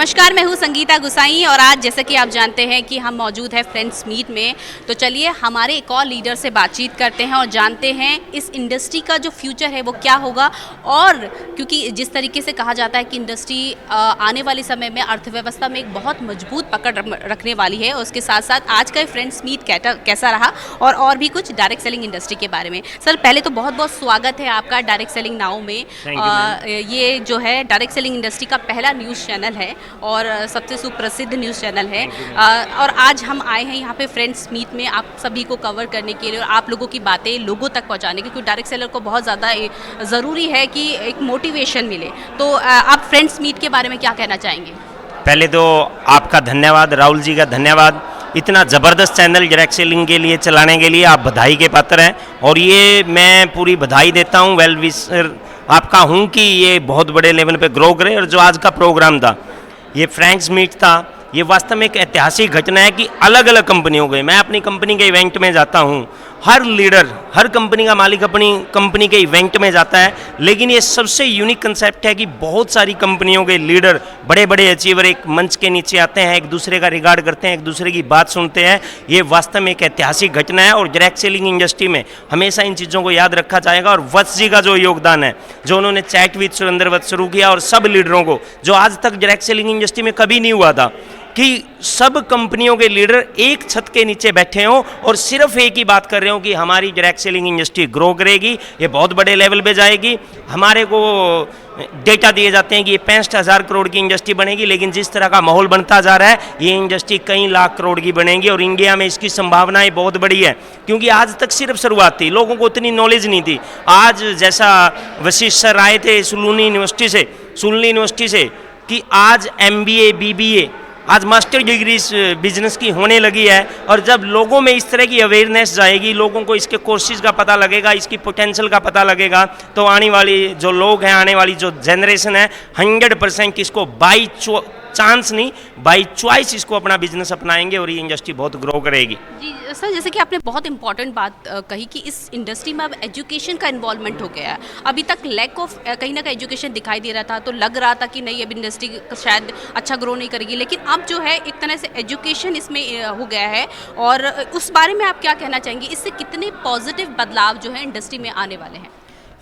नमस्कार, मैं हूँ संगीता गुसाई और आज जैसे कि आप जानते हैं कि हम मौजूद हैं फ्रेंड्स मीट में। तो चलिए हमारे एक और लीडर से बातचीत करते हैं और जानते हैं इस इंडस्ट्री का जो फ्यूचर है वो क्या होगा। और क्योंकि जिस तरीके से कहा जाता है कि इंडस्ट्री आने वाले समय में अर्थव्यवस्था में एक बहुत मजबूत पकड़ रखने वाली है, उसके साथ साथ आज का फ्रेंड्स मीट कैसा रहा और भी कुछ डायरेक्ट सेलिंग इंडस्ट्री के बारे में। सर पहले तो बहुत बहुत स्वागत है आपका डायरेक्ट सेलिंग नाउ में। ये जो है डायरेक्ट सेलिंग इंडस्ट्री का पहला न्यूज़ चैनल है और सबसे सुप्रसिद्ध न्यूज़ चैनल है। और आज हम आए हैं यहाँ पे फ्रेंड्स मीट में आप सभी को कवर करने के लिए और आप लोगों की बातें लोगों तक पहुँचाने की, क्योंकि डायरेक्ट सेलर को बहुत ज़्यादा ज़रूरी है कि एक मोटिवेशन मिले। तो आप फ्रेंड्स मीट के बारे में क्या कहना चाहेंगे? पहले तो आपका धन्यवाद, राहुल जी का धन्यवाद, इतना ज़बरदस्त चैनल डायरेक्ट सेलिंग के लिए चलाने के लिए आप बधाई के पात्र हैं और ये मैं पूरी बधाई देता हूँ, वेल विशर आपका हूँ कि ये बहुत बड़े लेवल पे ग्रो करे। और जो आज का प्रोग्राम था, ये फ्रेंड्स मीट था, ये वास्तव में एक ऐतिहासिक घटना है कि अलग अलग कंपनियों के, मैं अपनी कंपनी के इवेंट में जाता हूँ, हर लीडर, हर कंपनी का मालिक अपनी कंपनी के इवेंट में जाता है, लेकिन ये सबसे यूनिक कंसेप्ट है कि बहुत सारी कंपनियों के लीडर, बड़े बड़े अचीवर एक मंच के नीचे आते हैं, एक दूसरे का रिगार्ड करते हैं, एक दूसरे की बात सुनते हैं। ये वास्तव में एक ऐतिहासिक घटना है और डायरेक्ट सेलिंग इंडस्ट्री में हमेशा इन चीज़ों को याद रखा जाएगा। और वत्स जी का जो योगदान है, जो उन्होंने चैट विद सुरेंद्र वत्स शुरू किया, और सब लीडरों को, जो आज तक डायरेक्ट सेलिंग इंडस्ट्री में कभी नहीं हुआ था कि सब कंपनियों के लीडर एक छत के नीचे बैठे हों और सिर्फ एक ही बात कर रहे हो कि हमारी डायरेक्ट सेलिंग इंडस्ट्री ग्रो करेगी, ये बहुत बड़े लेवल पे जाएगी। हमारे को डेटा दिए जाते हैं कि ये 65,000 करोड़ की इंडस्ट्री बनेगी, लेकिन जिस तरह का माहौल बनता जा रहा है, ये इंडस्ट्री कई लाख करोड़ की बनेगी और इंडिया में इसकी संभावनाएं बहुत बड़ी है, क्योंकि आज तक सिर्फ शुरुआत थी, लोगों को उतनी नॉलेज नहीं थी। आज जैसा वशिष्ठ सर आए थे सुलूनी यूनिवर्सिटी से कि आज MBA BBA, आज मास्टर डिग्री बिजनेस की होने लगी है। और जब लोगों में इस तरह की अवेयरनेस जाएगी, लोगों को इसके कोर्सेज का पता लगेगा, इसकी पोटेंशियल का पता लगेगा, तो आने वाली जो लोग हैं, आने वाली जो जनरेशन है, 100% इसको बाई चांस नहीं, बाई चॉइस इसको अपना बिजनेस अपनाएंगे और ये इंडस्ट्री बहुत ग्रो करेगी। जी सर, जैसे कि आपने बहुत इंपॉर्टेंट बात कही कि इस इंडस्ट्री में अब एजुकेशन का इन्वॉल्वमेंट हो गया है। अभी तक लैक ऑफ कहीं ना कहीं एजुकेशन दिखाई दे रहा था, तो लग रहा था कि नहीं अब इंडस्ट्री शायद अच्छा ग्रो नहीं करेगी, लेकिन अब जो है एक तरह से एजुकेशन इसमें हो गया है। और उस बारे में आप क्या कहना चाहेंगे, इससे कितने पॉजिटिव बदलाव जो है इंडस्ट्री में आने वाले हैं?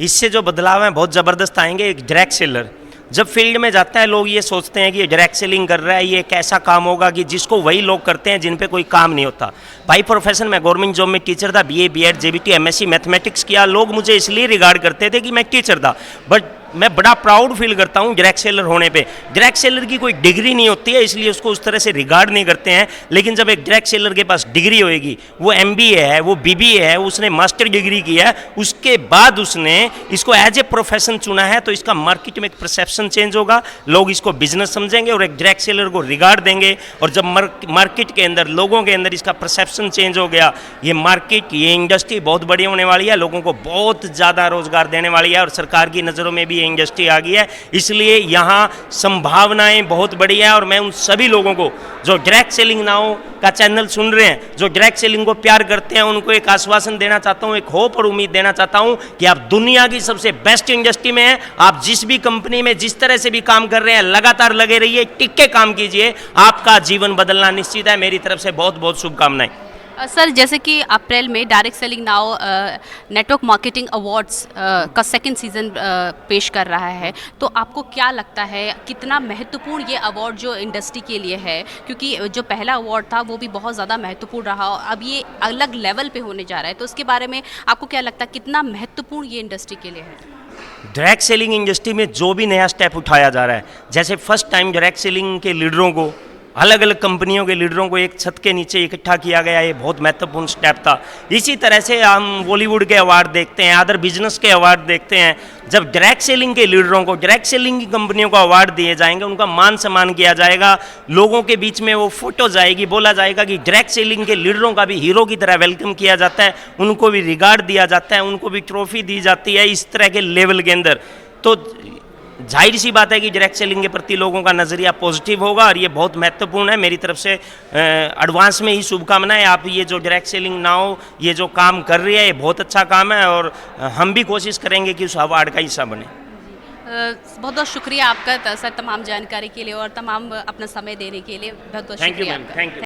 इससे जो बदलाव हैं बहुत ज़बरदस्त आएंगे। एक डायरेक्ट सेलर जब फील्ड में जाता है, लोग ये सोचते हैं कि ये डायरेक्ट सेलिंग कर रहा है, ये एक ऐसा काम होगा कि जिसको वही लोग करते हैं जिन पे कोई काम नहीं होता। बाई प्रोफेशन मैं गवर्नमेंट जॉब में टीचर था, BA BEd JBT MSc mathematics किया। लोग मुझे इसलिए रिगार्ड करते थे कि मैं टीचर था, बट मैं बड़ा प्राउड फील करता हूँ डायरेक्ट सेलर होने पे। डायरेक्ट सेलर की कोई डिग्री नहीं होती है, इसलिए उसको उस तरह से रिगार्ड नहीं करते हैं, लेकिन जब एक डायरेक्ट सेलर के पास डिग्री होएगी, वो MBA है, वो BBA है, उसने मास्टर डिग्री की है, उसके बाद उसने इसको एज ए प्रोफेशन चुना है, तो इसका मार्केट में एक परसेप्शन चेंज होगा, लोग इसको बिजनेस समझेंगे और एक डायरेक्ट सेलर को रिगार्ड देंगे। और जब मार्केट के अंदर, लोगों के अंदर इसका परसेप्शन चेंज हो गया, ये मार्केट, ये इंडस्ट्री बहुत बड़ी होने वाली है, लोगों को बहुत ज़्यादा रोजगार देने वाली है और सरकार की नज़रों में भी इंडस्ट्री आ गई है, इसलिए यहाँ संभावनाएं बहुत बड़ी है। और मैं उन सभी लोगों को जो डायरेक्ट सेलिंग नाउ का चैनल सुन रहे हैं, जो डायरेक्ट सेलिंग को प्यार करते हैं, उनको एक आश्वासन देना चाहता हूँ, एक होप और उम्मीद देना चाहता हूँ कि आप दुनिया की सबसे बेस्ट इंडस्ट्री में हैं। आप जिस भी कंपनी में जिस तरह से भी काम कर रहे हैं, लगातार लगे रहिए, टिक के काम कीजिए, आपका जीवन बदलना निश्चित है। मेरी तरफ से बहुत बहुत शुभकामनाएं। सर जैसे कि अप्रैल में direct selling now network marketing awards का सेकंड सीज़न पेश कर रहा है, तो आपको क्या लगता है कितना महत्वपूर्ण ये अवार्ड जो इंडस्ट्री के लिए है? क्योंकि जो पहला अवार्ड था वो भी बहुत ज़्यादा महत्वपूर्ण रहा और अब ये अलग लेवल पे होने जा रहा है, तो उसके बारे में आपको क्या लगता है कितना महत्वपूर्ण ये इंडस्ट्री के लिए है? डायरेक्ट सेलिंग इंडस्ट्री में जो भी नया स्टेप उठाया जा रहा है, जैसे फर्स्ट टाइम डायरेक्ट सेलिंग के लीडरों को, अलग अलग कंपनियों के लीडरों को एक छत के नीचे इकट्ठा किया गया, ये बहुत महत्वपूर्ण स्टेप था। इसी तरह से हम बॉलीवुड के अवार्ड देखते हैं, अदर बिजनेस के अवार्ड देखते हैं। जब डायरेक्ट सेलिंग के लीडरों को, डायरेक्ट सेलिंग की कंपनियों को अवार्ड दिए जाएंगे, उनका मान सम्मान किया जाएगा, लोगों के बीच में वो फोटो जाएगी, बोला जाएगा कि डायरेक्ट सेलिंग के लीडरों का भी हीरो की तरह वेलकम किया जाता है, उनको भी रिगार्ड दिया जाता है, उनको भी ट्रॉफी दी जाती है, इस तरह के लेवल के अंदर। तो जाहिर सी बात है कि डायरेक्ट सेलिंग के प्रति लोगों का नज़रिया पॉजिटिव होगा और ये बहुत महत्वपूर्ण है। मेरी तरफ से एडवांस में ही शुभकामनाएं। आप ये जो डायरेक्ट सेलिंग नाउ ये जो काम कर रही है, ये बहुत अच्छा काम है और हम भी कोशिश करेंगे कि उस अवार्ड का हिस्सा बने। बहुत बहुत शुक्रिया आपका सर तमाम जानकारी के लिए और तमाम अपना समय देने के लिए बहुत बहुत थैंक यू शुक्रिया मैम, आपका। Thank you.